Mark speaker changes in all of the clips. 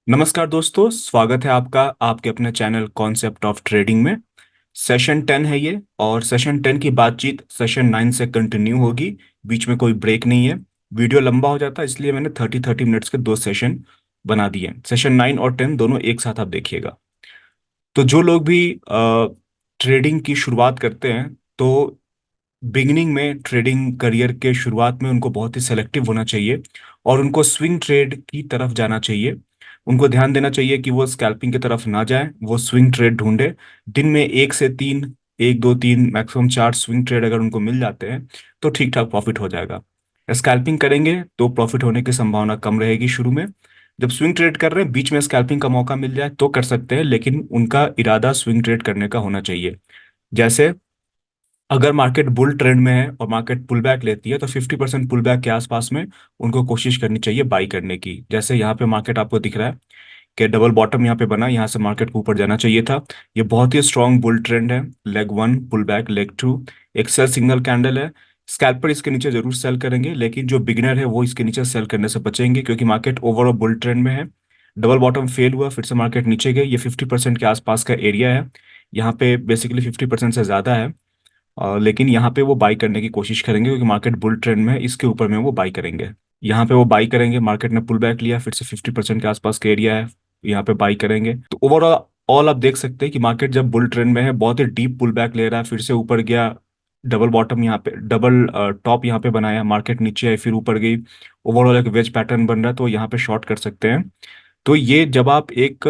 Speaker 1: नमस्कार दोस्तों, स्वागत है आपका आपके अपने चैनल कॉन्सेप्ट ऑफ ट्रेडिंग में। सेशन 10 है ये, और सेशन 10 की बातचीत सेशन 9 से कंटिन्यू होगी। बीच में कोई ब्रेक नहीं है। वीडियो लंबा हो जाता है, इसलिए मैंने 30-30 मिनट्स के दो सेशन बना दिए। सेशन 9 और 10 दोनों एक साथ आप देखिएगा। तो जो लोग भी ट्रेडिंग की शुरुआत करते हैं, तो बिगिनिंग में ट्रेडिंग करियर के शुरुआत में उनको बहुत ही सेलेक्टिव होना चाहिए और उनको स्विंग ट्रेड की तरफ जाना चाहिए। उनको ध्यान देना चाहिए कि वो स्कैल्पिंग की तरफ ना जाए, वो स्विंग ट्रेड ढूंढे। दिन में एक से तीन, एक दो तीन मैक्सिमम चार स्विंग ट्रेड अगर उनको मिल जाते हैं तो ठीक ठाक प्रॉफिट हो जाएगा। स्कैल्पिंग करेंगे तो प्रॉफिट होने की संभावना कम रहेगी शुरू में। जब स्विंग ट्रेड कर रहे हैं, बीच में स्कैल्पिंग का मौका मिल जाए तो कर सकते हैं, लेकिन उनका इरादा स्विंग ट्रेड करने का होना चाहिए। जैसे अगर मार्केट बुल ट्रेंड में है और मार्केट पुल बैक लेती है, तो 50% पुल बैक के आसपास में उनको कोशिश करनी चाहिए बाई करने की। जैसे यहाँ पे मार्केट आपको दिख रहा है कि डबल बॉटम यहाँ पे बना, यहाँ से मार्केट को ऊपर जाना चाहिए था। ये बहुत ही स्ट्रांग बुल ट्रेंड है। Leg one pull back, leg two एक सेल सिग्नल कैंडल है। स्कैल्पर इसके नीचे जरूर सेल करेंगे, लेकिन जो बिगिनर है वो इसके नीचे सेल करने से बचेंगे, क्योंकि मार्केट ओवरऑल बुल ट्रेंड में है। डबल बॉटम फेल हुआ, फिर से मार्केट नीचे गई। ये 50% के आसपास का एरिया है। यहाँ पे बेसिकली 50% से ज़्यादा है। लेकिन यहाँ पे वो बाई करने की कोशिश करेंगे, क्योंकि मार्केट बुल ट्रेंड में है, इसके ऊपर में वो बाई करेंगे। यहाँ पे वो बाई करेंगे, मार्केट ने पुल बैक लिया, फिर से 50% के आसपास का एरिया है, यहाँ पे बाई करेंगे। तो ओवरऑल ऑल आप देख सकते हैं कि मार्केट जब बुल ट्रेंड में है, बहुत ही डीप पुल बैक ले रहा है, फिर से ऊपर गया। डबल बॉटम यहाँ पे, डबल टॉप यहाँ पे बनाया, मार्केट नीचे आई फिर ऊपर गई। ओवरऑल एक वेज पैटर्न बन रहा है, तो यहाँ पे शॉर्ट कर सकते हैं। तो ये जब आप एक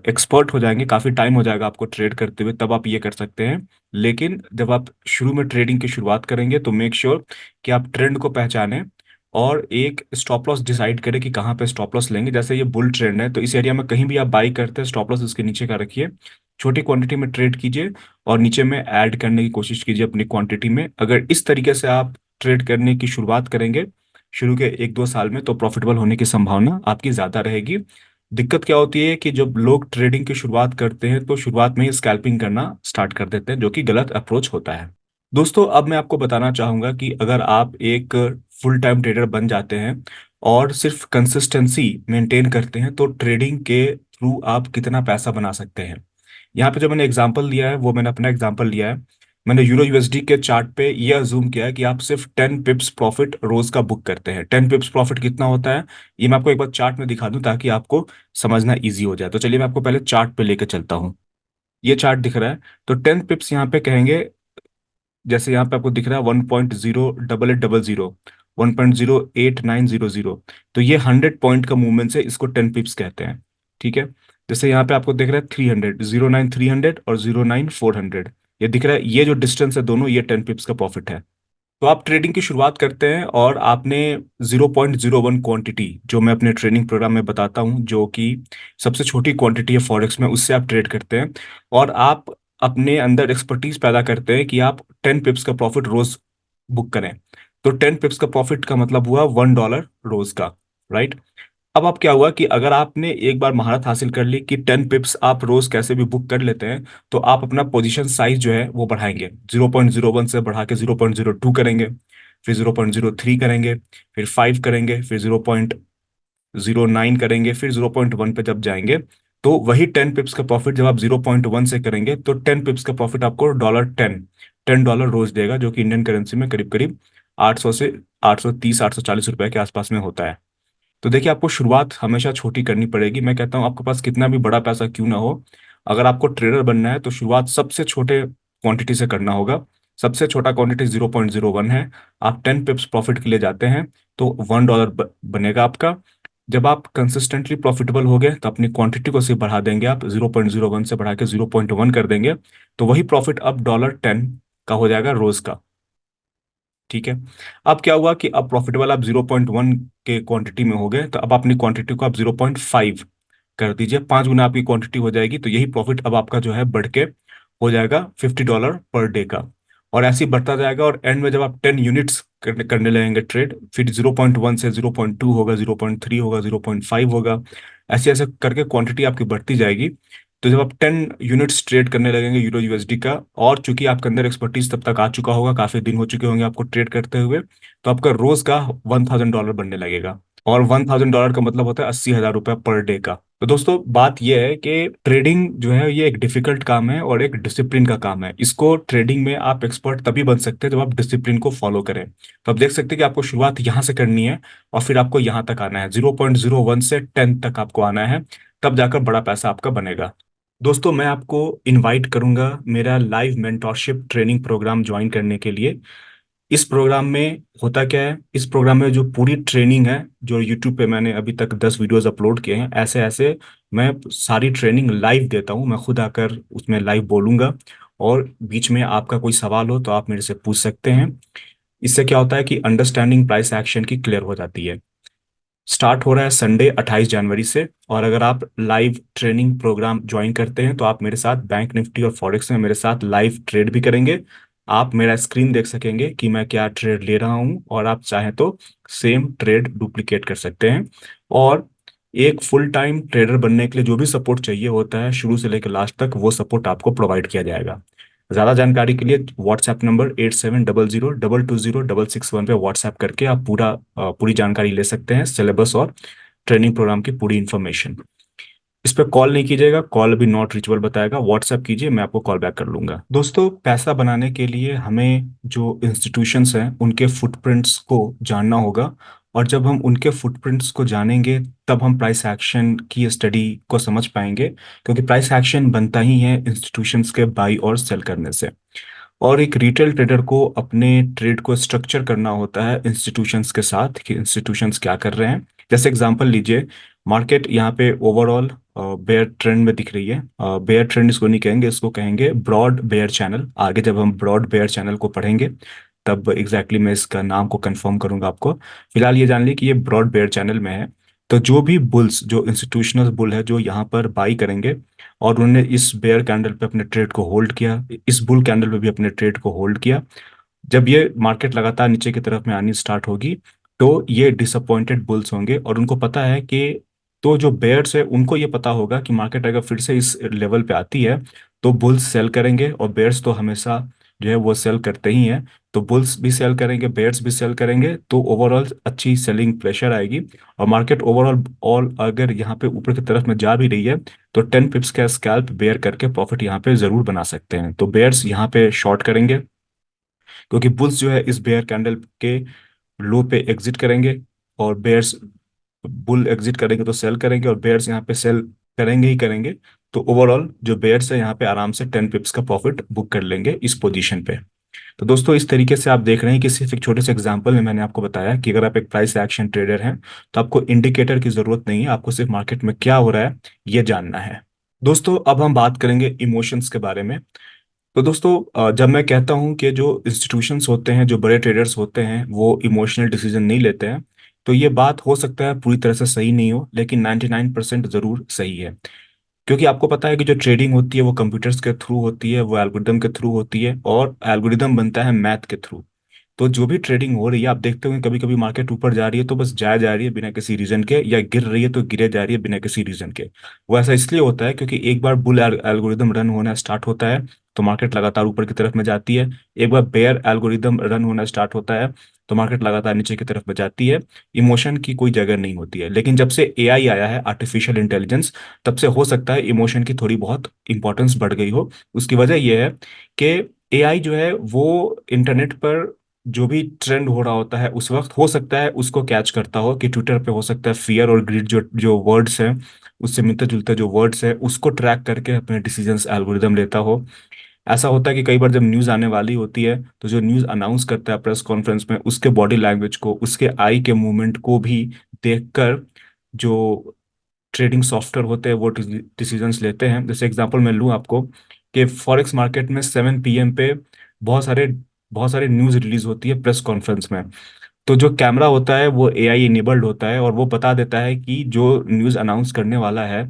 Speaker 1: एक्सपर्ट हो जाएंगे, काफ़ी टाइम हो जाएगा आपको ट्रेड करते हुए, तब आप ये कर सकते हैं। लेकिन जब आप शुरू में ट्रेडिंग की शुरुआत करेंगे, तो मेक श्योर कि आप ट्रेंड को पहचानें और एक स्टॉप लॉस डिसाइड करें कि कहाँ पे स्टॉप लॉस लेंगे। जैसे ये बुल ट्रेंड है, तो इस एरिया में कहीं भी आप बाई करते हैं, स्टॉप लॉस इसके नीचे का रखिए। छोटी क्वांटिटी में ट्रेड कीजिए और नीचे में ऐड करने की कोशिश कीजिए अपनी क्वांटिटी में। अगर इस तरीके से आप ट्रेड करने की शुरुआत करेंगे शुरू के एक दो साल में, तो प्रॉफिटेबल होने की संभावना आपकी ज़्यादा रहेगी। दिक्कत क्या होती है कि जब लोग ट्रेडिंग की शुरुआत करते हैं, तो शुरुआत में ही स्कैल्पिंग करना स्टार्ट कर देते हैं, जो कि गलत अप्रोच होता है। दोस्तों, अब मैं आपको बताना चाहूंगा कि अगर आप एक फुल टाइम ट्रेडर बन जाते हैं और सिर्फ कंसिस्टेंसी मेंटेन करते हैं, तो ट्रेडिंग के थ्रू आप कितना पैसा बना सकते हैं। यहाँ पे जो मैंने एग्जांपल दिया है, वो मैंने अपना एग्जांपल लिया है। मैंने यूरो यूएसडी के चार्ट पे ये अज्यूम किया है कि आप सिर्फ 10 पिप्स प्रॉफिट रोज का बुक करते हैं। 10 पिप्स प्रॉफिट कितना होता है, ये मैं आपको एक बार चार्ट में दिखा दूं, ताकि आपको समझना इजी हो जाए। तो चलिए मैं आपको पहले चार्ट पे लेके चलता हूँ। ये चार्ट दिख रहा है, तो 10 पिप्स यहाँ पे कहेंगे। जैसे यहाँ पे आपको दिख रहा है 1.08800, 1.08900। तो ये 100 पॉइंट का मूवमेंट है, इसको 10 पिप्स कहते हैं। ठीक है। जैसे यहाँ पे आपको दिख रहा है 300, 09300 और 09400, ये दिख रहा है। ये जो डिस्टेंस है दोनों, ये 10 पिप्स का प्रॉफिट है। तो आप ट्रेडिंग की शुरुआत करते हैं और आपने 0.01 क्वांटिटी, जो मैं अपने ट्रेनिंग प्रोग्राम में बताता हूँ, जो कि सबसे छोटी क्वांटिटी है फॉरेक्स में, उससे आप ट्रेड करते हैं। और आप अपने अंदर एक्सपर्टीज पैदा करते हैं कि आप 10 पिप्स का प्रॉफिट रोज बुक करें। तो 10 पिप्स का प्रॉफिट का मतलब हुआ $1 रोज का, राइट। अब आप क्या हुआ कि अगर आपने एक बार महारत हासिल कर ली कि 10 पिप्स आप रोज कैसे भी बुक कर लेते हैं, तो आप अपना पोजीशन साइज जो है वो बढ़ाएंगे। 0.01 से बढ़ा के 0.02 करेंगे, फिर 0.03 करेंगे, फिर 5 करेंगे, फिर 0.09 करेंगे, फिर 0.1 पे जब जाएंगे, तो वही 10 पिप्स का प्रॉफिट जब आप 0.1 से करेंगे, तो 10 पिप्स का प्रॉफिट आपको $10 रोज देगा, जो कि इंडियन करेंसी में करीब करीब 800 से 830, $840 के आसपास में होता है। तो देखिए, आपको शुरुआत हमेशा छोटी करनी पड़ेगी। मैं कहता हूँ आपके पास कितना भी बड़ा पैसा क्यों ना हो, अगर आपको ट्रेडर बनना है तो शुरुआत सबसे छोटे क्वांटिटी से करना होगा। सबसे छोटा क्वांटिटी 0.01 है। आप 10 पिप्स प्रॉफिट के लिए जाते हैं, तो $1 बनेगा आपका। जब आप कंसिस्टेंटली प्रॉफिटेबल हो गए, तो अपनी क्वांटिटी को सिर्फ बढ़ा देंगे, आप 0.01 से बढ़ा के 0.1 कर देंगे, तो वही प्रॉफिट अब $10 का हो जाएगा रोज का। ठीक है। अब क्या हुआ कि अब प्रॉफिटेबल आप 0.1 के क्वांटिटी में हो गए, तो अब अपनी क्वांटिटी को आप 0.5 कर दीजिए, 5 गुना आपकी क्वांटिटी हो जाएगी। तो यही प्रॉफिट अब आपका जो है बढ़ के हो जाएगा $50 पर डे का। और ऐसे ही बढ़ता जाएगा, और एंड में जब आप 10 यूनिट्स करने लगेंगे ट्रेड, फिर 0.1 से 0.2 होगा, 0.3 होगा, 0.5 होगा, ऐसे ऐसे करके क्वांटिटी आपकी बढ़ती जाएगी। तो जब आप 10 यूनिट्स ट्रेड करने लगेंगे यूरो यूएसडी का, और चूंकि आपके अंदर एक्सपर्टीज तब तक आ चुका होगा, काफी दिन हो चुके होंगे आपको ट्रेड करते हुए, तो आपका रोज का $1000 बनने लगेगा। और $1000 का मतलब होता है $80,000 पर डे का। तो दोस्तों बात यह है कि ट्रेडिंग जो है ये एक डिफिकल्ट काम है और एक डिसिप्लिन का काम है। इसको ट्रेडिंग में आप एक्सपर्ट तभी बन सकते हैं जब आप डिसिप्लिन को फॉलो करें। तो आप देख सकते हैं कि आपको शुरुआत यहाँ से करनी है और फिर आपको यहाँ तक आना है, 0.01 से 10 तक आपको आना है, तब जाकर बड़ा पैसा आपका बनेगा। दोस्तों मैं आपको इनवाइट करूंगा मेरा live mentorship training programme join करने के लिए। इस प्रोग्राम में होता क्या है, इस प्रोग्राम में जो पूरी ट्रेनिंग है, जो यूट्यूब पे मैंने अभी तक 10 वीडियोस अपलोड किए हैं, ऐसे ऐसे मैं सारी ट्रेनिंग लाइव देता हूँ। मैं खुद आकर उसमें लाइव बोलूंगा और बीच में आपका कोई सवाल हो तो आप मेरे से पूछ सकते हैं। इससे क्या होता है कि अंडरस्टैंडिंग प्राइस एक्शन की क्लियर हो जाती है। स्टार्ट हो रहा है संडे 28 जनवरी से, और अगर आप लाइव ट्रेनिंग प्रोग्राम ज्वाइन करते हैं तो आप मेरे साथ बैंक निफ्टी और फॉरेक्स में मेरे साथ लाइव ट्रेड भी करेंगे। आप मेरा स्क्रीन देख सकेंगे कि मैं क्या ट्रेड ले रहा हूं, और आप चाहें तो सेम ट्रेड डुप्लीकेट कर सकते हैं। और एक फुल टाइम ट्रेडर बनने के लिए जो भी सपोर्ट चाहिए होता है शुरू से लेकर लास्ट तक, वो सपोर्ट आपको प्रोवाइड किया जाएगा। ज़्यादा जानकारी के लिए व्हाट्सएप नंबर 8700222661 पे व्हाट्सएप करके आप पूरी जानकारी ले सकते हैं, सिलेबस और ट्रेनिंग प्रोग्राम की पूरी इन्फॉर्मेशन। इस पे कॉल नहीं कीजिएगा, कॉल अभी नॉट रीचेबल बताएगा, व्हाट्सएप कीजिए, मैं आपको कॉल बैक कर लूंगा। दोस्तों पैसा बनाने के लिए हमें जो इंस्टीट्यूशंस हैं उनके फुटप्रिंट्स को जानना होगा, और जब हम उनके फुटप्रिंट्स को जानेंगे तब हम प्राइस एक्शन की स्टडी को समझ पाएंगे, क्योंकि प्राइस एक्शन बनता ही है इंस्टीट्यूशंस के बाई और सेल करने से। और एक रिटेल ट्रेडर को अपने ट्रेड को स्ट्रक्चर करना होता है इंस्टीट्यूशंस के साथ, कि इंस्टीट्यूशंस क्या कर रहे हैं। जैसे एग्जांपल लीजिए, मार्केट यहाँ पे ओवरऑल बेयर ट्रेंड में दिख रही है। बेयर ट्रेंड इसको नहीं कहेंगे, इसको कहेंगे ब्रॉड बेयर चैनल। आगे जब हम ब्रॉड बेयर चैनल को पढ़ेंगे तब एग्जैक्टली मैं इसका नाम को कंफर्म करूंगा आपको। फिलहाल ये जान ली कि ये ब्रॉड बेयर चैनल में है। तो जो भी बुल्स, जो इंस्टीट्यूशनल बुल है, जो यहाँ पर बाई करेंगे और उन्होंने इस बेयर कैंडल पे अपने ट्रेड को होल्ड किया, इस बुल कैंडल पे भी अपने ट्रेड को होल्ड किया, जब ये मार्केट लगातार नीचे की तरफ में आनी स्टार्ट होगी तो ये डिसअपॉइंटेड बुल्स होंगे, और उनको पता है कि, तो जो बेयर्स है उनको ये पता होगा कि मार्केट अगर फिर से इस लेवल पे आती है तो बुल्स सेल करेंगे, और बेयर्स तो हमेशा जो है वो सेल करते ही हैं। तो बुल्स भी सेल करेंगे, बेयर्स भी सेल करेंगे, तो ओवरऑल अच्छी सेलिंग प्रेशर आएगी। और मार्केट ओवरऑल ऑल अगर यहाँ पे ऊपर की तरफ में जा भी रही है तो 10 पिप्स का स्कैल्प बेयर करके प्रॉफिट यहाँ पे जरूर बना सकते हैं। तो बेयर्स यहाँ पे शॉर्ट करेंगे, क्योंकि बुल्स जो है इस बेयर कैंडल के लो पे एग्जिट करेंगे, और बेयर्स, बुल एग्जिट करेंगे तो सेल करेंगे, और बेयर्स यहाँ पे सेल करेंगे ही करेंगे। तो ओवरऑल जो बेयर्स है यहाँ पे आराम से 10 पिप्स का प्रॉफिट बुक कर लेंगे इस पोजीशन पे। तो दोस्तों इस तरीके से आप देख रहे हैं कि सिर्फ एक छोटे से एग्जांपल में मैंने आपको बताया कि अगर आप एक प्राइस एक्शन ट्रेडर हैं तो आपको इंडिकेटर की जरूरत नहीं है, आपको सिर्फ मार्केट में क्या हो रहा है ये जानना है। दोस्तों अब हम बात करेंगे इमोशंस के बारे में। तो दोस्तों जब मैं कहता हूं कि जो इंस्टीट्यूशंस होते हैं, जो बड़े ट्रेडर्स होते हैं, वो इमोशनल डिसीजन नहीं लेते हैं, तो ये बात हो सकता है पूरी तरह से सही नहीं हो, लेकिन 99% जरूर सही है। क्योंकि आपको पता है कि जो ट्रेडिंग होती है वो कंप्यूटर्स के थ्रू होती है, वो एल्गोरिदम के थ्रू होती है, और एल्गोरिदम बनता है मैथ के थ्रू। तो जो भी ट्रेडिंग हो रही है, आप देखते होंगे कभी कभी मार्केट ऊपर जा रही है तो बस जाया जा रही है बिना किसी रीजन के, या गिर रही है तो गिरे जा रही है बिना किसी रीजन के। वो ऐसा इसलिए होता है क्योंकि एक बार बुल एल्गोरिदम रन होना स्टार्ट होता है तो मार्केट लगातार ऊपर की तरफ में जाती है। एक बार बेयर एल्गोरिदम रन होना स्टार्ट होता है तो मार्केट लगातार नीचे की तरफ में जाती है। इमोशन की कोई जगह नहीं होती है। लेकिन जब से एआई आया है, आर्टिफिशियल इंटेलिजेंस, तब से हो सकता है इमोशन की थोड़ी बहुत इंपॉर्टेंस बढ़ गई हो। उसकी वजह यह है कि एआई जो है वो इंटरनेट पर जो भी ट्रेंड हो रहा होता है उस वक्त हो सकता है उसको कैच करता हो, कि ट्विटर पे हो सकता है फियर और ग्रीड जो जो वर्ड्स हैं, उससे मिलते जुलते जो वर्ड्स हैं उसको ट्रैक करके अपने डिसीजंस एल्गोरिदम लेता हो। ऐसा होता है कि कई बार जब न्यूज़ आने वाली होती है तो जो न्यूज़ अनाउंस करता है प्रेस कॉन्फ्रेंस में, उसके बॉडी लैंग्वेज को, उसके आई के मूवमेंट को भी देखकर जो ट्रेडिंग सॉफ्टवेयर होते हैं वो डिसीजंस लेते हैं। जैसे एग्जांपल मैं लूँ आपको, कि फॉरेक्स मार्केट में 7 PM पे बहुत सारे बहुत सारे न्यूज़ रिलीज होती है प्रेस कॉन्फ्रेंस में। तो जो कैमरा होता है वो एआई इनेबल्ड होता है, और वो बता देता है कि जो न्यूज़ अनाउंस करने वाला है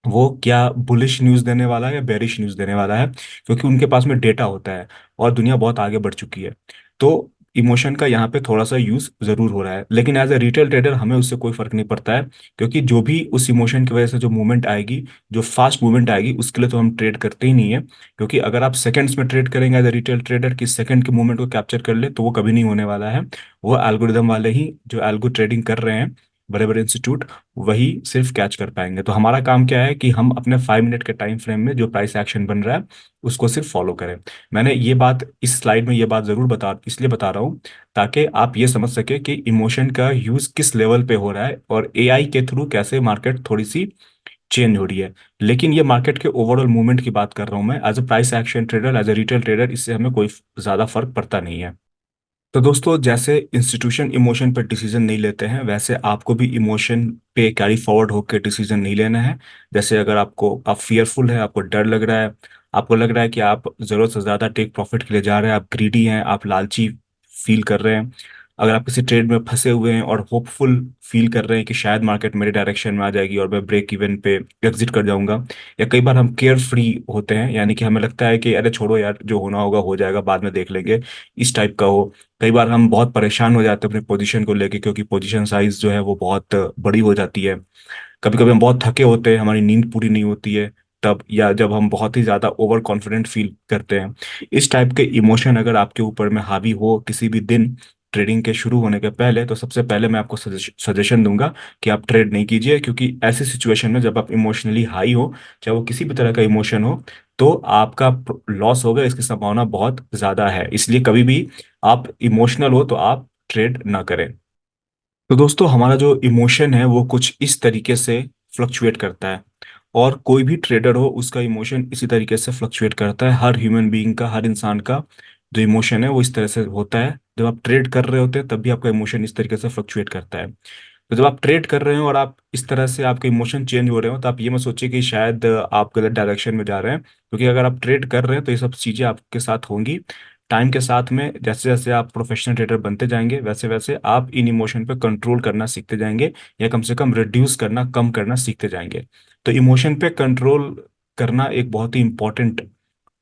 Speaker 1: वो क्या बुलिश न्यूज़ देने वाला है या बेरिश न्यूज़ देने वाला है, क्योंकि उनके पास में डेटा होता है और दुनिया बहुत आगे बढ़ चुकी है। तो इमोशन का यहाँ पे थोड़ा सा यूज़ ज़रूर हो रहा है, लेकिन एज ए रिटेल ट्रेडर हमें उससे कोई फर्क नहीं पड़ता है, क्योंकि जो भी उस इमोशन की वजह से जो मूवमेंट आएगी, जो फास्ट मूवमेंट आएगी, उसके लिए तो हम ट्रेड करते ही नहीं है। क्योंकि अगर आप सेकंड्स में ट्रेड करेंगे एज ए रिटेल ट्रेडर, कि सेकंड के मूवमेंट को कैप्चर कर ले, तो वो कभी नहीं होने वाला है। वो एल्गोरिदम वाले ही जो एल्गो ट्रेडिंग कर रहे हैं बड़े बड़े इंस्टीट्यूट वही सिर्फ कैच कर पाएंगे। तो हमारा काम क्या है कि हम अपने 5 मिनट के टाइम फ्रेम में जो प्राइस एक्शन बन रहा है उसको सिर्फ फॉलो करें। मैंने ये बात इस स्लाइड में ये बात जरूर इसलिए बता रहा हूँ ताकि आप ये समझ सके कि इमोशन का यूज किस लेवल पे हो रहा है और एआई के थ्रू कैसे मार्केट थोड़ी सी चेंज हो रही है। लेकिन ये मार्केट के ओवरऑल मूवमेंट की बात कर रहा हूँ मैं, as a price action trader, as a retail trader, इससे हमें कोई ज्यादा फर्क पड़ता नहीं है। तो दोस्तों, जैसे इंस्टीट्यूशन इमोशन पर डिसीजन नहीं लेते हैं, वैसे आपको भी इमोशन पे कैरी फॉरवर्ड होकर डिसीजन नहीं लेना है। जैसे अगर आप फियरफुल है, आपको डर लग रहा है, आपको लग रहा है कि आप जरूरत से ज्यादा टेक प्रॉफिट के लिए जा रहे हैं, आप ग्रीडी हैं, आप लालची फील कर रहे हैं, अगर आप किसी ट्रेड में फंसे हुए हैं और होपफुल फील कर रहे हैं कि शायद मार्केट मेरे डायरेक्शन में आ जाएगी और मैं ब्रेक इवन पे एग्जिट कर जाऊंगा, या कई बार हम केयर फ्री होते हैं, यानी कि हमें लगता है कि अरे छोड़ो यार, जो होना होगा हो जाएगा, बाद में देख लेंगे, इस टाइप का हो। कई बार हम बहुत परेशान हो जाते हैं अपने पोजीशन को लेके, क्योंकि पोजीशन साइज जो है वो बहुत बड़ी हो जाती है। कभी कभी हम बहुत थके होते हैं, हमारी नींद पूरी नहीं होती है तब, या जब हम बहुत ही ज्यादा ओवर कॉन्फिडेंट फील करते हैं। इस टाइप के इमोशन अगर आपके ऊपर में हावी हो किसी भी दिन ट्रेडिंग के शुरू होने के पहले, तो सबसे पहले मैं आपको सजेशन दूंगा कि आप ट्रेड नहीं कीजिए, क्योंकि ऐसी सिचुएशन में जब आप इमोशनली हाई हो, चाहे वो किसी भी तरह का इमोशन हो, तो आपका लॉस होगा, इसकी संभावना बहुत ज्यादा है। इसलिए कभी भी आप इमोशनल हो तो आप ट्रेड ना करें। तो दोस्तों, हमारा जो इमोशन है वो कुछ इस तरीके से फ्लक्चुएट करता है, और कोई भी ट्रेडर हो उसका इमोशन इसी तरीके से फ्लक्चुएट करता है। हर ह्यूमन बीइंग का, हर इंसान का जो इमोशन है वो इस तरह से होता है। जब आप ट्रेड कर रहे होते हैं तब भी आपका इमोशन इस तरीके से फ्लक्चुएट करता है। तो जब आप ट्रेड कर रहे हो और आप इस तरह से आपके इमोशन चेंज हो रहे हो, तो आप ये मत सोचिए कि शायद आप गलत डायरेक्शन में जा रहे हैं, क्योंकि अगर आप ट्रेड कर रहे हैं तो ये सब चीज़ें आपके साथ होंगी। टाइम के साथ में जैसे जैसे आप प्रोफेशनल ट्रेडर बनते जाएंगे, वैसे वैसे आप इन इमोशन पे कंट्रोल करना सीखते जाएंगे, या कम से कम रिड्यूस करना, कम करना सीखते जाएंगे। तो इमोशन पे कंट्रोल करना एक बहुत ही इंपॉर्टेंट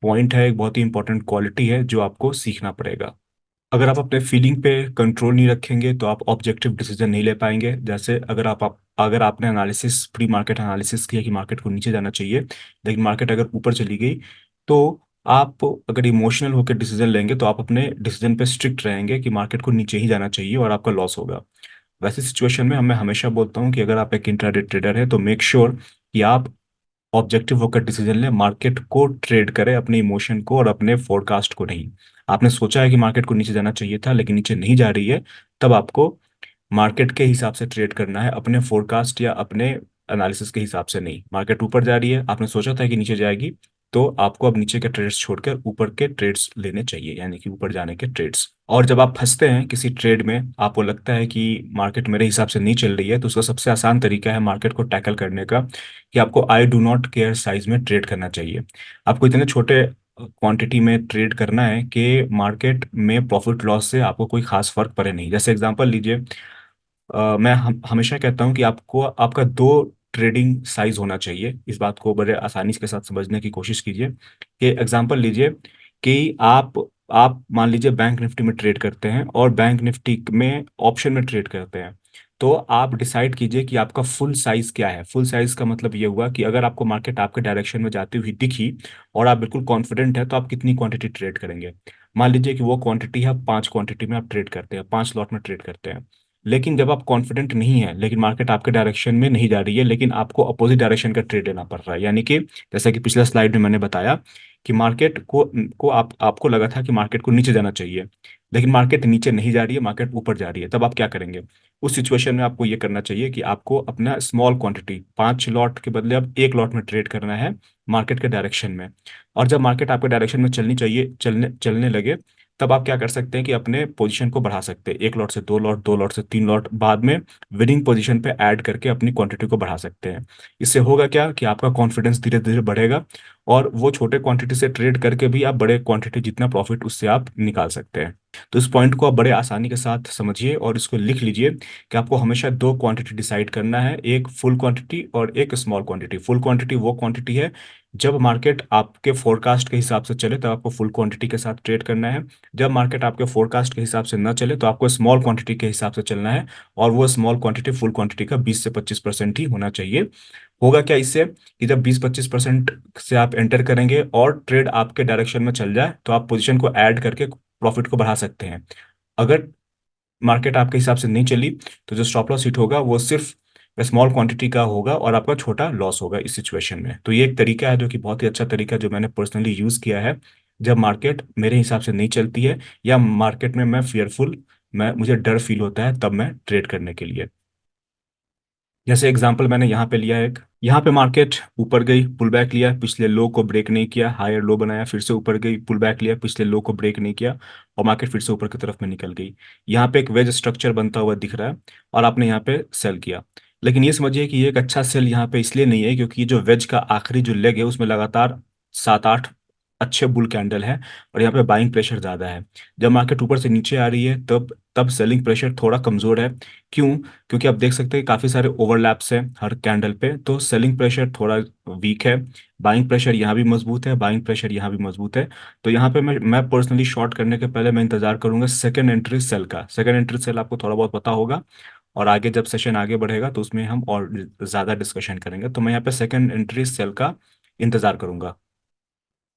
Speaker 1: पॉइंट है, एक बहुत ही इंपॉर्टेंट क्वालिटी है जो आपको सीखना पड़ेगा। अगर आप अपने फीलिंग पे कंट्रोल नहीं रखेंगे तो आप ऑब्जेक्टिव डिसीजन नहीं ले पाएंगे। जैसे अगर आपने एनालिसिस, प्री मार्केट एनालिसिस किया कि मार्केट को नीचे जाना चाहिए, लेकिन मार्केट अगर ऊपर चली गई, तो आप अगर इमोशनल होकर डिसीजन लेंगे तो आप अपने डिसीजन पे स्ट्रिक्ट रहेंगे कि मार्केट को नीचे ही जाना चाहिए, और आपका लॉस होगा। वैसी सिचुएशन में मैं हमेशा बोलता हूँ कि अगर आप एक इंट्राडे ट्रेडर है तो मेक श्योर कि आप ऑब्जेक्टिव होकर डिसीजन ले, मार्केट को ट्रेड करे, अपने इमोशन को और अपने फोरकास्ट को नहीं। आपने सोचा है कि मार्केट को नीचे जाना चाहिए था लेकिन नीचे नहीं जा रही है, तब आपको मार्केट के हिसाब से ट्रेड करना है, अपने फोरकास्ट या अपने एनालिसिस के हिसाब से नहीं। मार्केट ऊपर जा रही है, आपने सोचा था कि नीचे जाएगी, तो आपको अब नीचे के ट्रेड्स छोड़कर ऊपर के ट्रेड्स लेने चाहिए, यानी कि ऊपर जाने के ट्रेड्स। और जब आप फंसते हैं किसी ट्रेड में, आपको लगता है कि मार्केट मेरे हिसाब से नहीं चल रही है, तो उसका सबसे आसान तरीका है मार्केट को टैकल करने का, कि आपको I do not care size में ट्रेड करना चाहिए। आपको इतने छोटे क्वांटिटी में ट्रेड करना है कि मार्केट में प्रॉफिट लॉस से आपको कोई खास फर्क पड़े नहीं। जैसे एग्जांपल लीजिए, मैं हमेशा कहता हूं कि आपको आपका दो ट्रेडिंग साइज होना चाहिए। इस बात को बड़े आसानी के साथ समझने की कोशिश कीजिए कि एग्जांपल लीजिए कि आप मान लीजिए बैंक निफ्टी में ट्रेड करते हैं और बैंक निफ्टी में ऑप्शन में ट्रेड करते हैं। तो आप डिसाइड कीजिए कि आपका फुल साइज क्या है। फुल साइज का मतलब ये हुआ कि अगर आपको मार्केट आपके डायरेक्शन में जाती हुई दिखी और आप बिल्कुल कॉन्फिडेंट है, तो आप कितनी क्वांटिटी ट्रेड करेंगे। मान लीजिए कि वो क्वांटिटी है 5 क्वांटिटी में आप ट्रेड करते हैं, 5 लॉट में ट्रेड करते हैं। लेकिन जब आप कॉन्फिडेंट नहीं है, लेकिन मार्केट आपके डायरेक्शन में नहीं जा रही है, लेकिन आपको अपोजिट डायरेक्शन का ट्रेड लेना पड़ रहा है, यानी कि जैसा कि पिछला स्लाइड में मैंने बताया कि मार्केट को आपको लगा था कि मार्केट को नीचे जाना चाहिए, लेकिन मार्केट नीचे नहीं जा रही है, मार्केट ऊपर जा रही है, तब आप क्या करेंगे। उस सिचुएशन में आपको ये करना चाहिए कि आपको अपना स्मॉल क्वांटिटी, 5 लॉट के बदले अब 1 लॉट में ट्रेड करना है मार्केट के डायरेक्शन में। और जब मार्केट आपके डायरेक्शन में चलनी चाहिए, चलने चलने लगे, तब आप क्या कर सकते हैं कि अपने पोजीशन को बढ़ा सकते हैं, 1 लॉट से 2 लॉट, 2 लॉट से 3 लॉट, बाद में विनिंग पोजीशन पे ऐड करके अपनी क्वांटिटी को बढ़ा सकते हैं। इससे होगा क्या कि आपका कॉन्फिडेंस धीरे धीरे बढ़ेगा, और वो छोटे क्वांटिटी से ट्रेड करके भी आप बड़े क्वांटिटी जितना प्रॉफिट उससे आप निकाल सकते हैं। तो इस पॉइंट को आप बड़े आसानी के साथ समझिए और इसको लिख लीजिए कि आपको हमेशा दो क्वांटिटी डिसाइड करना है, एक फुल क्वांटिटी और एक स्मॉल क्वांटिटी। फुल क्वांटिटी वो क्वांटिटी है जब मार्केट आपके फोरकास्ट के हिसाब से चले, तब आपको फुल क्वांटिटी के साथ ट्रेड करना है। जब मार्केट आपके फोरकास्ट के हिसाब से न चले तो आपको स्मॉल क्वांटिटी के हिसाब से चलना है, और वो स्मॉल क्वांटिटी फुल क्वांटिटी का 20 से 25% ही होना चाहिए। होगा क्या इससे कि जब 20-25% से आप एंटर करेंगे और ट्रेड आपके डायरेक्शन में चल जाए, तो आप पोजीशन को ऐड करके प्रॉफिट को बढ़ा सकते हैं। अगर मार्केट आपके हिसाब से नहीं चली, तो जो स्टॉप लॉस हिट होगा वो सिर्फ स्मॉल क्वांटिटी का होगा और आपका छोटा लॉस होगा इस सिचुएशन में। तो ये एक तरीका है जो कि बहुत ही अच्छा तरीका है, जो मैंने पर्सनली यूज़ किया है जब मार्केट मेरे हिसाब से नहीं चलती है, या मार्केट में मैं फियरफुल, मैं मुझे डर फील होता है, तब मैं ट्रेड करने के लिए। जैसे एग्जांपल मैंने यहाँ पे लिया है एक, यहाँ पे मार्केट ऊपर गई, पुल बैक लिया, पिछले लो को ब्रेक नहीं किया, हायर लो बनाया, फिर से ऊपर गई, पुल बैक लिया, पिछले लो को ब्रेक नहीं किया, और मार्केट फिर से ऊपर की तरफ में निकल गई। यहाँ पे एक वेज स्ट्रक्चर बनता हुआ दिख रहा है और आपने यहाँ पे सेल किया। लेकिन ये समझिए कि ये एक अच्छा सेल यहाँ पे इसलिए नहीं है क्योंकि ये जो वेज का आखिरी जो लेग है उसमें लगातार 7-8 अच्छे बुल कैंडल है, और यहाँ पे बाइंग प्रेशर ज्यादा है। जब मार्केट ऊपर से नीचे आ रही है तब तब सेलिंग प्रेशर थोड़ा कमजोर है। क्यों? क्योंकि आप देख सकते हैं काफी सारे ओवरलैप्स हैं हर कैंडल पे, तो सेलिंग प्रेशर थोड़ा वीक है। बाइंग प्रेशर यहाँ भी मजबूत है, बाइंग प्रेशर यहाँ भी मजबूत है। तो यहाँ पे मैं पर्सनली शॉर्ट करने के पहले मैं इंतजार करूंगा सेकंड एंट्री सेल का। सेकंड एंट्री सेल आपको थोड़ा बहुत पता होगा, और आगे जब सेशन आगे बढ़ेगा तो उसमें हम और ज्यादा डिस्कशन करेंगे। तो मैं यहाँ पे सेकंड एंट्री सेल का इंतजार करूंगा।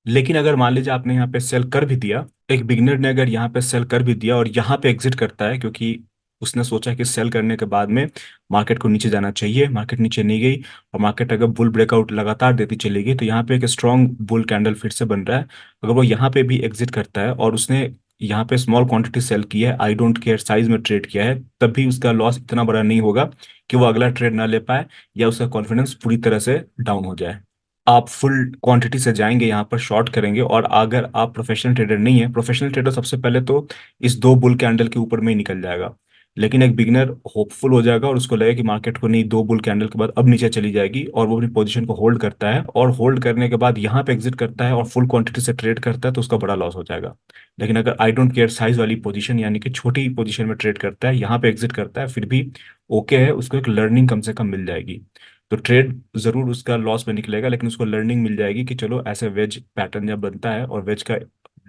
Speaker 1: लेकिन अगर मान लीजिए आपने यहाँ पे सेल कर भी दिया, एक बिगनर ने अगर यहाँ पे सेल कर भी दिया और यहाँ पे एग्जिट करता है क्योंकि उसने सोचा कि सेल करने के बाद में मार्केट को नीचे जाना चाहिए, मार्केट नीचे नहीं गई, और मार्केट अगर बुल ब्रेकआउट लगातार देती चली गई, तो यहाँ पे एक स्ट्रॉन्ग बुल कैंडल फिर से बन रहा है। अगर वो यहाँ पे भी एग्जिट करता है और उसने यहाँ पे स्मॉल क्वांटिटी सेल की है, आई डोंट केयर साइज में ट्रेड किया है, तब भी उसका लॉस इतना बड़ा नहीं होगा कि वो अगला ट्रेड ना ले पाए या उसका कॉन्फिडेंस पूरी तरह से डाउन हो जाए। आप फुल क्वांटिटी से जाएंगे यहाँ पर शॉर्ट करेंगे, और अगर आप प्रोफेशनल ट्रेडर नहीं है, प्रोफेशनल ट्रेडर सबसे पहले तो इस दो बुल कैंडल के ऊपर में ही निकल जाएगा। लेकिन एक बिगनर होपफुल हो जाएगा और उसको लगेगा कि मार्केट को नहीं, दो बुल कैंडल के बाद अब नीचे चली जाएगी, और वो अपनी पोजीशन को होल्ड करता है, और होल्ड करने के बाद यहाँ पे एग्जिट करता है और फुल क्वांटिटी से ट्रेड करता है, तो उसका बड़ा लॉस हो जाएगा। लेकिन अगर आई डोंट केयर साइज वाली पोजीशन यानी कि छोटी पोजीशन में ट्रेड करता है, यहाँ पे एग्जिट करता है, फिर भी ओके है, उसको एक लर्निंग कम से कम मिल जाएगी। तो ट्रेड जरूर उसका लॉस में निकलेगा, लेकिन उसको लर्निंग मिल जाएगी कि चलो ऐसे वेज पैटर्न जब बनता है और वेज का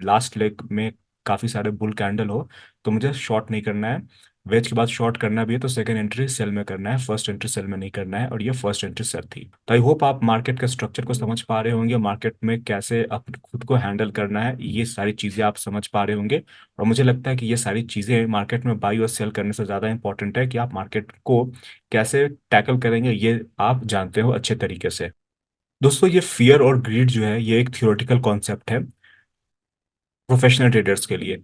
Speaker 1: लास्ट लेग में काफी सारे बुल कैंडल हो, तो मुझे शॉर्ट नहीं करना है। वेज के बाद शॉर्ट करना भी है तो सेकंड एंट्री सेल में करना है, फर्स्ट एंट्री सेल में नहीं करना है, और ये फर्स्ट एंट्री सेल थी। तो आई होप आप मार्केट के स्ट्रक्चर को समझ पा रहे होंगे, मार्केट में कैसे अपने खुद को हैंडल करना है, ये सारी चीजें आप समझ पा रहे होंगे। और मुझे लगता है कि ये सारी चीजें मार्केट में बाई और सेल करने से ज्यादा इंपॉर्टेंट है कि आप मार्केट को कैसे टैकल करेंगे, ये आप जानते हो अच्छे तरीके से। दोस्तों, ये फियर और ग्रीड जो है ये एक थियोरेटिकल कॉन्सेप्ट है प्रोफेशनल ट्रेडर्स के लिए।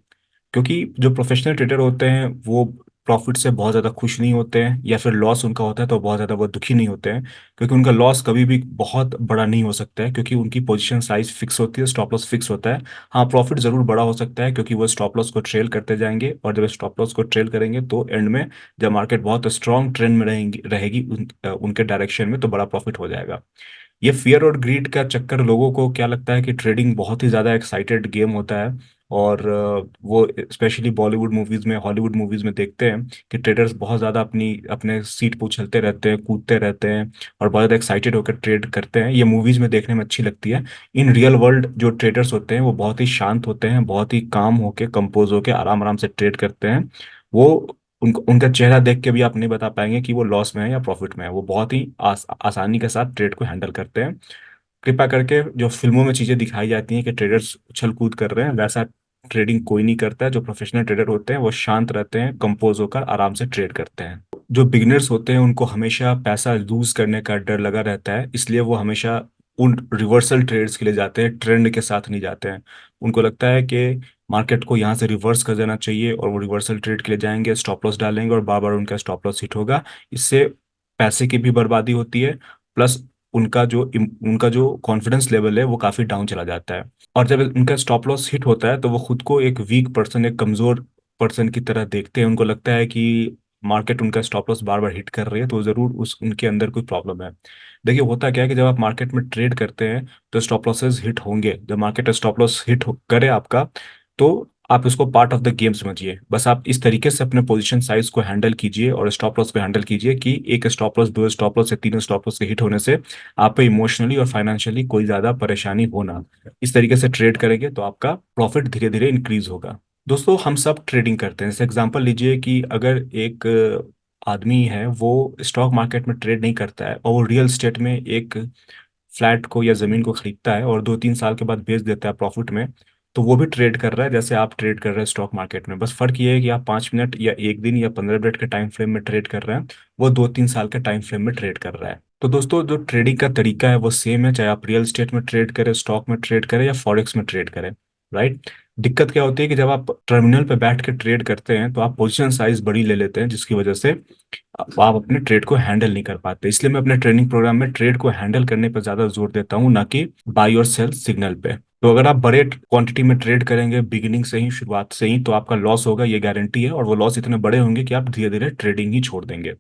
Speaker 1: क्योंकि जो प्रोफेशनल ट्रेडर होते हैं वो प्रॉफिट से बहुत ज़्यादा खुश नहीं होते हैं, या फिर लॉस उनका होता है तो बहुत ज़्यादा वो दुखी नहीं होते हैं, क्योंकि उनका लॉस कभी भी बहुत बड़ा नहीं हो सकता है, क्योंकि उनकी पोजीशन साइज फिक्स होती है, स्टॉप लॉस फिक्स होता है। हाँ, प्रॉफिट ज़रूर बड़ा हो सकता है क्योंकि वो स्टॉप लॉस को ट्रेल करते जाएंगे, और जब स्टॉप लॉस को ट्रेल करेंगे तो एंड में जब मार्केट बहुत स्ट्रॉन्ग ट्रेंड में रहेंगी रहेगी उनके डायरेक्शन में, तो बड़ा प्रॉफिट हो जाएगा। ये फियर और ग्रीड का चक्कर, लोगों को क्या लगता है कि ट्रेडिंग बहुत ही ज़्यादा एक्साइटेड गेम होता है, और वो स्पेशली बॉलीवुड मूवीज में, हॉलीवुड मूवीज में देखते हैं कि ट्रेडर्स बहुत ज़्यादा अपनी अपने सीट पे उछलते रहते हैं, कूदते रहते हैं, और बहुत ज़्यादा एक्साइटेड होकर ट्रेड करते हैं। ये मूवीज में देखने में अच्छी लगती है। इन रियल वर्ल्ड जो ट्रेडर्स होते हैं वो बहुत ही शांत होते हैं, बहुत ही काम होके, कंपोज होके, आराम आराम से ट्रेड करते हैं। वो उनका चेहरा देख के भी आप नहीं बता पाएंगे कि वो लॉस में है या प्रॉफिट में है। वो बहुत ही आसानी के साथ ट्रेड को हैंडल करते हैं। कृपया करके जो फिल्मों में चीजें दिखाई जाती हैं कि ट्रेडर्स उछल कूद कर रहे हैं, वैसा ट्रेडिंग कोई नहीं करता है। जो प्रोफेशनल ट्रेडर होते हैं वो शांत रहते हैं, कंपोज होकर आराम से ट्रेड करते हैं। जो बिगिनर्स होते हैं उनको हमेशा पैसा लूज करने का डर लगा रहता है, इसलिए वो हमेशा उन रिवर्सल ट्रेड्स के लिए जाते हैं, ट्रेंड के साथ नहीं जाते हैं। उनको लगता है कि मार्केट को यहाँ से रिवर्स कर देना चाहिए, और वो रिवर्सल ट्रेड के लिए जाएंगे, स्टॉप लॉस डालेंगे, और बार बार उनका स्टॉप लॉस हिट होगा। इससे पैसे की भी बर्बादी होती है, प्लस उनका जो कॉन्फिडेंस लेवल है वो काफी डाउन चला जाता है। और जब उनका स्टॉप लॉस हिट होता है तो वो खुद को एक वीक पर्सन, एक कमजोर पर्सन की तरह देखते हैं। उनको लगता है कि मार्केट उनका स्टॉप लॉस बार बार हिट कर रही है, तो जरूर उस उनके अंदर कोई प्रॉब्लम है। देखिए, होता क्या है कि जब आप मार्केट में ट्रेड करते हैं तो स्टॉप लॉसेस हिट होंगे। जब मार्केट स्टॉप लॉस करे आपका, तो आप इसको पार्ट ऑफ द गेम समझिए। बस आप इस तरीके से अपने पोजीशन साइज को हैंडल कीजिए और स्टॉप लॉस को हैंडल कीजिए कि एक स्टॉप लॉस, दो स्टॉप लॉस या तीन स्टॉप लॉस के हिट होने से आप पे इमोशनली और फाइनेंशियली कोई ज्यादा परेशानी हो ना। इस तरीके से ट्रेड करेंगे तो आपका प्रॉफिट धीरे धीरे इंक्रीज होगा। दोस्तों, हम सब ट्रेडिंग करते हैं। जैसे एग्जांपल लीजिए कि अगर एक आदमी है, वो स्टॉक मार्केट में ट्रेड नहीं करता है और वो रियल स्टेट में एक फ्लैट को या जमीन को खरीदता है और 2-3 साल के बाद बेच देता है प्रॉफिट में, तो वो भी ट्रेड कर रहा है जैसे आप ट्रेड कर रहे हैं स्टॉक मार्केट में। बस फर्क ये है कि आप 5 मिनट या एक दिन या 15 मिनट के टाइम फ्रेम में ट्रेड कर रहे हैं, वो 2-3 साल के टाइम फ्रेम में ट्रेड कर रहा है। तो दोस्तों जो ट्रेडिंग का तरीका है वो सेम है, चाहे आप रियल एस्टेट में ट्रेड करें, स्टॉक में ट्रेड करें या फॉरेक्स में ट्रेड करें। राइट। दिक्कत क्या होती है कि जब आप टर्मिनल पे बैठ के ट्रेड करते हैं तो आप पोजीशन साइज बड़ी ले लेते हैं, जिसकी वजह से आप अपने ट्रेड को हैंडल नहीं कर पाते। इसलिए मैं अपने ट्रेनिंग प्रोग्राम में ट्रेड को हैंडल करने पर ज्यादा जोर देता हूँ, ना कि बाई और सेल सिग्नल पे। तो अगर आप बड़े क्वांटिटी में ट्रेड करेंगे बिगिनिंग से ही, शुरुआत से ही, तो आपका लॉस होगा, ये गारंटी है। और वो लॉस इतने बड़े होंगे कि आप धीरे धीरे ट्रेडिंग ही छोड़ देंगे।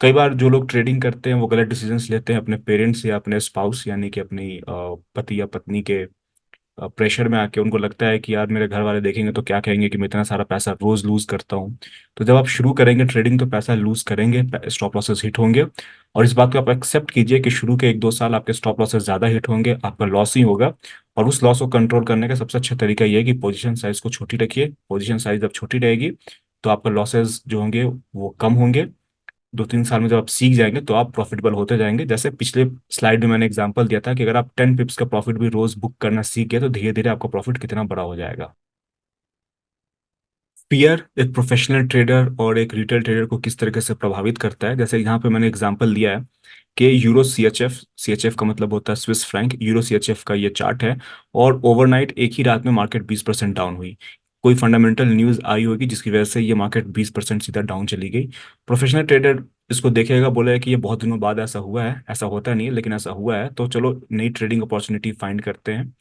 Speaker 1: कई बार जो लोग ट्रेडिंग करते हैं वो गलत डिसीजंस लेते हैं अपने पेरेंट्स या अपने स्पाउस यानी कि अपनी पति या पत्नी के प्रेशर में आके। उनको लगता है कि यार मेरे घर वाले देखेंगे तो क्या कहेंगे कि मैं इतना सारा पैसा रोज लूज करता हूँ। तो जब आप शुरू करेंगे ट्रेडिंग तो पैसा लूज करेंगे, स्टॉप लॉसेस हिट होंगे। और इस बात को आप एक्सेप्ट कीजिए कि शुरू के 1-2 साल आपके स्टॉप लॉसेस ज्यादा हिट होंगे, आपका लॉस ही होगा। और उस लॉस को कंट्रोल करने का सबसे अच्छा तरीका ये है कि पोजीशन साइज को छोटी रखिए। पोजीशन साइज जब छोटी रहेगी तो आपका लॉसेस जो होंगे वो कम होंगे। 2-3 साल में जब आप सीख जाएंगे तो आप प्रॉफिटेबल होते जाएंगे। जैसे पिछले स्लाइड में मैंने एग्जांपल दिया था कि अगर आप 10 पिप्स का प्रॉफिट भी रोज बुक करना सीख गए तो धीरे धीरे आपका प्रॉफिट कितना बड़ा हो जाएगा। फियर एक प्रोफेशनल ट्रेडर और एक रिटेल ट्रेडर को किस तरीके से प्रभावित करता है, जैसे यहाँ पे मैंने एग्जांपल दिया है कि यूरो सीएचएफ, सीएचएफ का मतलब होता है स्विस फ्रैंक, यूरो सीएचएफ का ये चार्ट है। और ओवरनाइट एक ही रात में मार्केट 20% डाउन हुई। कोई फंडामेंटल न्यूज आई होगी जिसकी वजह से ये मार्केट 20% सीधा डाउन चली गई। प्रोफेशनल ट्रेडर इसको देखेगा, बोलेगा कि ये बहुत दिनों बाद ऐसा हुआ है। ऐसा होता नहीं है लेकिन ऐसा हुआ है, तो चलो नई ट्रेडिंग अपॉर्चुनिटी फाइंड करते हैं।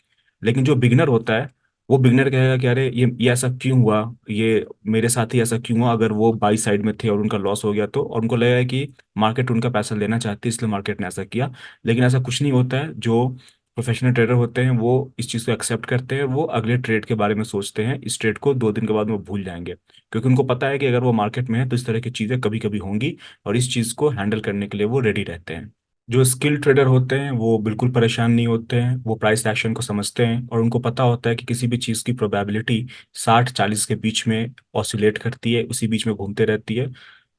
Speaker 1: लेकिन जो बिगनर होता है वो बिगनर कहेगा कि अरे ये ऐसा क्यों हुआ, ये मेरे साथ ही ऐसा क्यों हुआ। अगर वो बाई साइड में थे और उनका लॉस हो गया तो, और उनको लगेगा कि मार्केट उनका पैसा लेना चाहती है इसलिए मार्केट ने ऐसा किया। लेकिन ऐसा कुछ नहीं होता है। जो प्रोफेशनल ट्रेडर होते हैं वो इस चीज़ को एक्सेप्ट करते हैं, वो अगले ट्रेड के बारे में सोचते हैं। इस ट्रेड को 2 दिन के बाद वो भूल जाएंगे, क्योंकि उनको पता है कि अगर वो मार्केट में है तो इस तरह की चीज़ें कभी कभी होंगी। और इस चीज़ को हैंडल करने के लिए वो रेडी रहते हैं। जो स्किल ट्रेडर होते हैं वो बिल्कुल परेशान नहीं होते हैं, वो प्राइस एक्शन को समझते हैं और उनको पता होता है कि किसी भी चीज़ की प्रोबेबिलिटी 60-40 के बीच में ऑसिलेट करती है, उसी बीच में घूमते रहती है।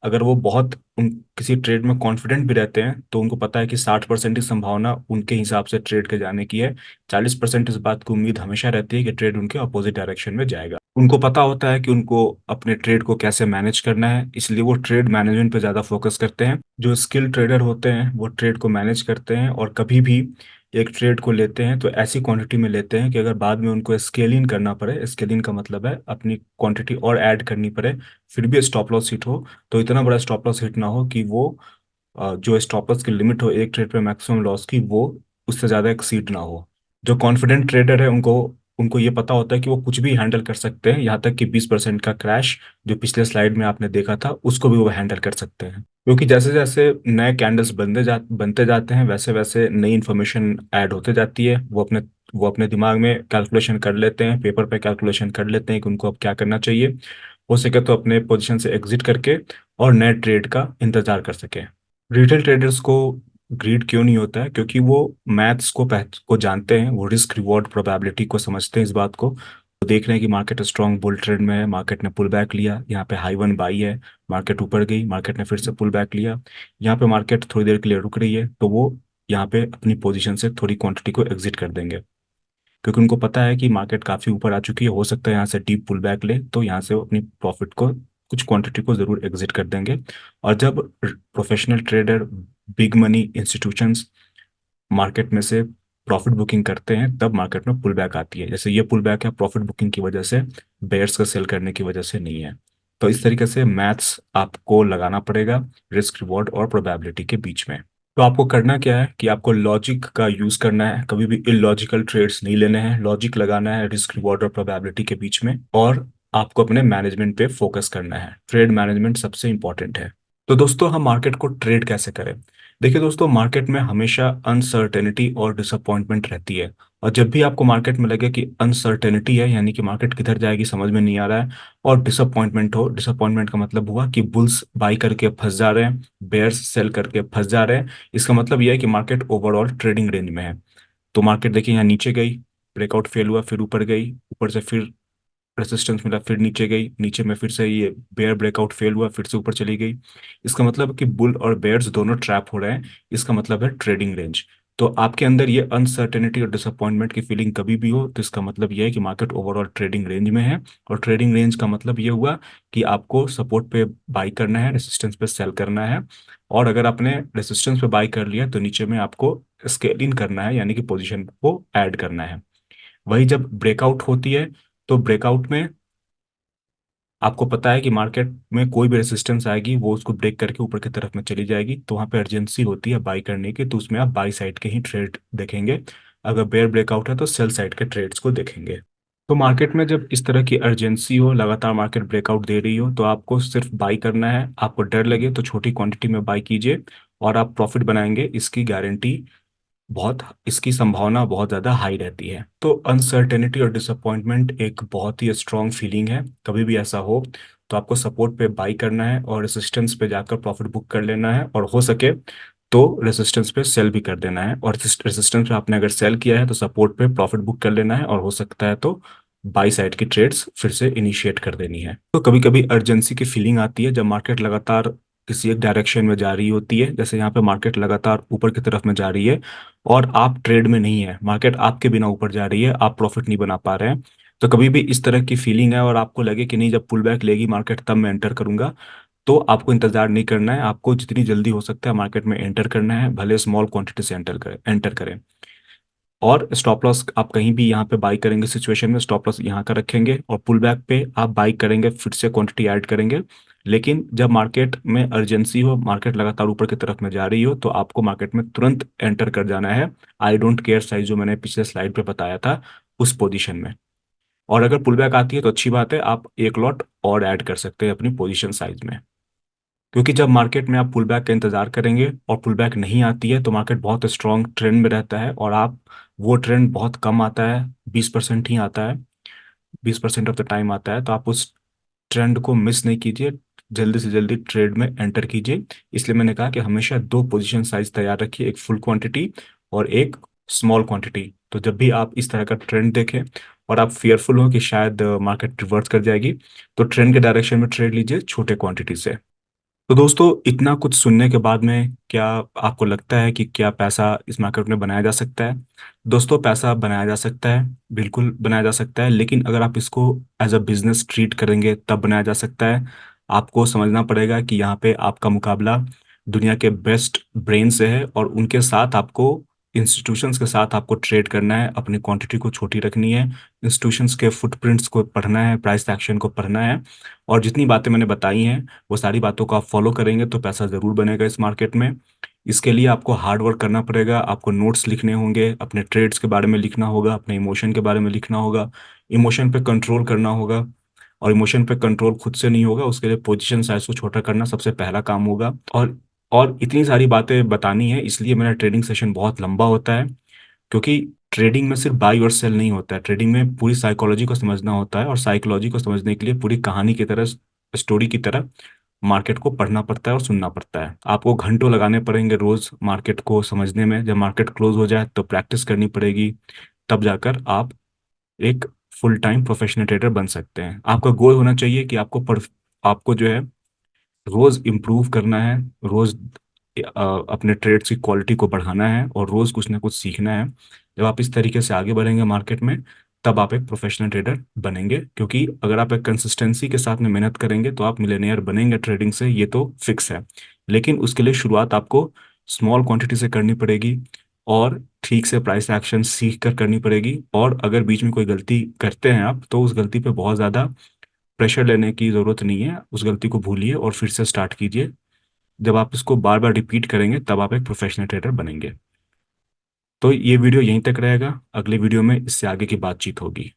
Speaker 1: अगर वो बहुत उन किसी ट्रेड में कॉन्फिडेंट भी रहते हैं तो उनको पता है कि 60% की संभावना उनके हिसाब से ट्रेड के जाने की है। 40% इस बात की उम्मीद हमेशा रहती है कि ट्रेड उनके अपोजिट डायरेक्शन में जाएगा। उनको पता होता है कि उनको अपने ट्रेड को कैसे मैनेज करना है, इसलिए वो ट्रेड मैनेजमेंट पे ज़्यादा फोकस करते हैं। जो स्किल ट्रेडर होते हैं वो ट्रेड को मैनेज करते हैं और कभी भी एक ट्रेड को लेते हैं तो ऐसी क्वांटिटी में लेते हैं कि अगर बाद में उनको स्केल इन करना पड़े, स्केल इन का मतलब है अपनी क्वांटिटी और ऐड करनी पड़े, फिर भी स्टॉप लॉस हिट हो, तो इतना बड़ा स्टॉप लॉस हिट ना हो कि वो जो स्टॉप लॉस की लिमिट हो एक ट्रेड पे मैक्सिमम लॉस की, वो उससे ज़्यादा एक्सीड ना हो। जो कॉन्फिडेंट ट्रेडर है उनको उनको ये पता होता है कि वो कुछ भी हैंडल कर सकते हैं, यहाँ तक कि 20% का क्रैश जो पिछले स्लाइड में आपने देखा था उसको भी वो हैंडल कर सकते हैं। क्योंकि जैसे जैसे नए कैंडल्स बनते जाते हैं वैसे वैसे नई इन्फॉर्मेशन ऐड होते जाती है। वो अपने दिमाग में कैलकुलेशन कर लेते हैं, पेपर पे कैलकुलेशन कर लेते हैं कि उनको अब क्या करना चाहिए। हो सके तो अपने पोजीशन से एग्जिट करके और नए ट्रेड का इंतजार कर सकें। रिटेल ट्रेडर्स को ग्रीड क्यों नहीं होता है, क्योंकि वो मैथ्स को जानते हैं, वो रिस्क रिवॉर्ड प्रोबेबिलिटी को समझते हैं। इस बात को वो देख रहे हैं कि मार्केट स्ट्रॉन्ग बुल ट्रेंड में है, मार्केट ने पुल बैक लिया, यहाँ पे हाई वन बाई है, मार्केट ऊपर गई, मार्केट ने फिर से पुल बैक लिया, यहाँ पे मार्केट थोड़ी देर के लिए रुक रही है, तो वो यहाँ पे अपनी पोजीशन से थोड़ी क्वांटिटी को एग्जिट कर देंगे। क्योंकि उनको पता है कि मार्केट काफ़ी ऊपर आ चुकी है, हो सकता है यहाँ से डीप पुल बैक ले, तो यहाँ से वो अपनी प्रॉफिट को कुछ क्वांटिटी को ज़रूर एग्जिट कर देंगे। और जब professional trader, big money institutions market में से प्रॉफिट बुकिंग करते हैं तब मार्केट में पुल बैक आती है। जैसे ये पुल बैक है प्रॉफिट बुकिंग की वजह से, बेयर्स का सेल करने की वजह से नहीं है। तो इस तरीके से मैथ्स आपको लगाना पड़ेगा रिस्क रिवॉर्ड और प्रोबेबिलिटी के बीच में। तो आपको करना क्या है कि आपको लॉजिक का यूज करना है, कभी भी इलॉजिकल ट्रेड्स नहीं लेने हैं, लॉजिक लगाना है रिस्क रिवॉर्ड और प्रोबेबिलिटी के बीच में। और आपको अपने मैनेजमेंट पे फोकस करना है, ट्रेड मैनेजमेंट सबसे इंपॉर्टेंट है। तो दोस्तों हम मार्केट को ट्रेड कैसे करें। देखिए दोस्तों, मार्केट में हमेशा अनसर्टेनिटी और डिसअपॉइंटमेंट रहती है। और जब भी आपको मार्केट में लगे कि अनसर्टेनिटी है यानी कि मार्केट किधर जाएगी समझ में नहीं आ रहा है, और डिसअपॉइंटमेंट हो, डिसअपॉइंटमेंट का मतलब हुआ कि बुल्स बाई करके फंस जा रहे हैं, बेयर्स सेल करके फंस जा रहे हैं, इसका मतलब यह है कि मार्केट ओवरऑल ट्रेडिंग रेंज में है। तो मार्केट देखिए यहाँ नीचे गई, ब्रेकआउट फेल हुआ, फिर ऊपर गई, ऊपर से फिर रेसिस्टेंस मिला, फिर नीचे गई, नीचे में फिर से ये बेयर ब्रेकआउट फेल हुआ, फिर से ऊपर चली गई। इसका मतलब है कि बुल और बेयर्स दोनों ट्रैप हो रहे हैं, इसका मतलब है ट्रेडिंग रेंज। तो आपके अंदर ये अनसर्टेनिटी और डिसअपॉइंटमेंट की फीलिंग कभी भी हो तो इसका मतलब ये है कि मार्केट ओवरऑल ट्रेडिंग रेंज में है। और ट्रेडिंग रेंज का मतलब ये हुआ कि आपको सपोर्ट पे बाई करना है, रेसिस्टेंस पे सेल करना है। और अगर आपने रेसिस्टेंस पे बाई कर लिया तो नीचे में आपको स्केल इन करना है, यानी कि पोजीशन को ऐड करना है। वही जब ब्रेकआउट होती है तो ब्रेकआउट में आपको पता है कि मार्केट में कोई भी रेजिस्टेंस आएगी वो उसको ब्रेक करके ऊपर की तरफ में चली जाएगी, तो वहां पे अर्जेंसी होती है बाई करने की, तो उसमें आप बाई साइड के ही ट्रेड देखेंगे। अगर बेयर ब्रेकआउट है तो सेल साइड के ट्रेड्स को देखेंगे। तो मार्केट में जब इस तरह की अर्जेंसी हो, लगातार मार्केट ब्रेकआउट दे रही हो, तो आपको सिर्फ बाई करना है। आपको डर लगे तो छोटी क्वांटिटी में बाई कीजिए और आप प्रॉफिट बनाएंगे, इसकी गारंटी बहुत, इसकी संभावना बहुत ज़्यादा हाई रहती है। तो अनसर्टेनिटी और डिसअपॉइंटमेंट एक बहुत ही स्ट्रांग फीलिंग है। कभी भी ऐसा हो तो आपको सपोर्ट पे बाई करना है और रेसिस्टेंस पे जाकर प्रॉफिट बुक कर लेना है, और हो सके तो रेसिस्टेंस पे सेल भी कर देना है। और रेसिस्टेंस पे आपने अगर सेल किया है तो सपोर्ट पे प्रॉफिट बुक कर लेना है, और हो सकता है तो बाई साइड की ट्रेड्स फिर से इनिशिएट कर देनी है। तो कभी कभी अर्जेंसी की फीलिंग आती है जब मार्केट लगातार किसी एक डायरेक्शन में जा रही होती है, जैसे यहाँ पे मार्केट लगातार ऊपर की तरफ में जा रही है और आप ट्रेड में नहीं है, मार्केट आपके बिना ऊपर जा रही है, आप प्रॉफिट नहीं बना पा रहे हैं। तो कभी भी इस तरह की फीलिंग है और आपको लगे कि नहीं, जब पुल बैक लेगी मार्केट तब मैं एंटर करूंगा, तो आपको इंतजार नहीं करना है। आपको जितनी जल्दी हो सकता है मार्केट में एंटर करना है, भले स्मॉल क्वांटिटी से एंटर करें। और स्टॉप लॉस आप कहीं भी यहाँ पे बाई करेंगे सिचुएशन में स्टॉप लॉस यहाँ का रखेंगे, और पुल बैक पे आप बाई करेंगे, फिर से क्वांटिटी ऐड करेंगे। लेकिन जब मार्केट में अर्जेंसी हो, मार्केट लगातार ऊपर की तरफ में जा रही हो, तो आपको मार्केट में तुरंत एंटर कर जाना है। आई डोंट केयर साइज जो मैंने पिछले स्लाइड पे बताया था, उस पोजीशन में। और अगर पुल बैक आती है तो अच्छी बात है, आप एक लॉट और ऐड कर सकते हैं अपनी पोजीशन साइज में। क्योंकि जब मार्केट में आप पुल बैक का इंतजार करेंगे और पुल बैक नहीं आती है तो मार्केट बहुत स्ट्रांग ट्रेंड में रहता है, और आप, वो ट्रेंड बहुत कम आता है, 20% ही आता है, 20% ऑफ द टाइम आता है, तो आप उस ट्रेंड को मिस नहीं कीजिए, जल्दी से जल्दी ट्रेड में एंटर कीजिए। इसलिए मैंने कहा कि हमेशा दो पोजीशन साइज तैयार रखिए, एक फुल क्वांटिटी और एक स्मॉल क्वांटिटी। तो जब भी आप इस तरह का ट्रेंड देखें और आप फियरफुल हो कि शायद मार्केट रिवर्स कर जाएगी, तो ट्रेंड के डायरेक्शन में ट्रेड लीजिए छोटे क्वांटिटी से। तो दोस्तों, इतना कुछ सुनने के बाद में क्या आपको लगता है कि क्या पैसा इस मार्केट में बनाया जा सकता है? दोस्तों, पैसा बनाया जा सकता है, बिल्कुल बनाया जा सकता है, लेकिन अगर आप इसको एज अ बिजनेस ट्रीट करेंगे तब बनाया जा सकता है। आपको समझना पड़ेगा कि यहाँ पे आपका मुकाबला दुनिया के बेस्ट ब्रेन से है, और उनके साथ आपको, इंस्टीट्यूशंस के साथ आपको ट्रेड करना है, अपनी क्वांटिटी को छोटी रखनी है, इंस्टीट्यूशंस के फुटप्रिंट्स को पढ़ना है, प्राइस एक्शन को पढ़ना है। और जितनी बातें मैंने बताई हैं वो सारी बातों को आप फॉलो करेंगे तो पैसा ज़रूर बनेगा इस मार्केट में। इसके लिए आपको हार्ड वर्क करना पड़ेगा, आपको नोट्स लिखने होंगे, अपने ट्रेड्स के बारे में लिखना होगा, अपने इमोशन के बारे में लिखना होगा, इमोशन पे कंट्रोल करना होगा। और इमोशन पे कंट्रोल खुद से नहीं होगा, उसके लिए पोजीशन साइज को छोटा करना सबसे पहला काम होगा। और इतनी सारी बातें बतानी है, इसलिए मेरा ट्रेडिंग सेशन बहुत लंबा होता है। क्योंकि ट्रेडिंग में सिर्फ बाई और सेल नहीं होता है, ट्रेडिंग में पूरी साइकोलॉजी को समझना होता है, और साइकोलॉजी को समझने के लिए पूरी कहानी की तरह, स्टोरी की तरह मार्केट को पढ़ना पड़ता है और सुनना पड़ता है। आपको घंटों लगाने पड़ेंगे रोज मार्केट को समझने में। जब मार्केट क्लोज हो जाए तो प्रैक्टिस करनी पड़ेगी, तब जाकर आप एक फुल टाइम प्रोफेशनल ट्रेडर बन सकते हैं। आपका गोल होना चाहिए कि आपको जो है रोज इम्प्रूव करना है, रोज अपने ट्रेड्स की क्वालिटी को बढ़ाना है, और रोज कुछ ना कुछ सीखना है। जब आप इस तरीके से आगे बढ़ेंगे मार्केट में, तब आप एक प्रोफेशनल ट्रेडर बनेंगे। क्योंकि अगर आप एक कंसिस्टेंसी के साथ में मेहनत करेंगे तो आप मिलेनियर बनेंगे ट्रेडिंग से, ये तो फिक्स है। लेकिन उसके लिए शुरुआत आपको स्मॉल क्वांटिटी से करनी पड़ेगी, और ठीक से प्राइस एक्शन सीख कर करनी पड़ेगी। और अगर बीच में कोई गलती करते हैं आप, तो उस गलती पे बहुत ज़्यादा प्रेशर लेने की ज़रूरत नहीं है, उस गलती को भूलिए और फिर से स्टार्ट कीजिए। जब आप इसको बार बार रिपीट करेंगे तब आप एक प्रोफेशनल ट्रेडर बनेंगे। तो ये वीडियो यहीं तक रहेगा, अगले वीडियो में इससे आगे की बातचीत होगी।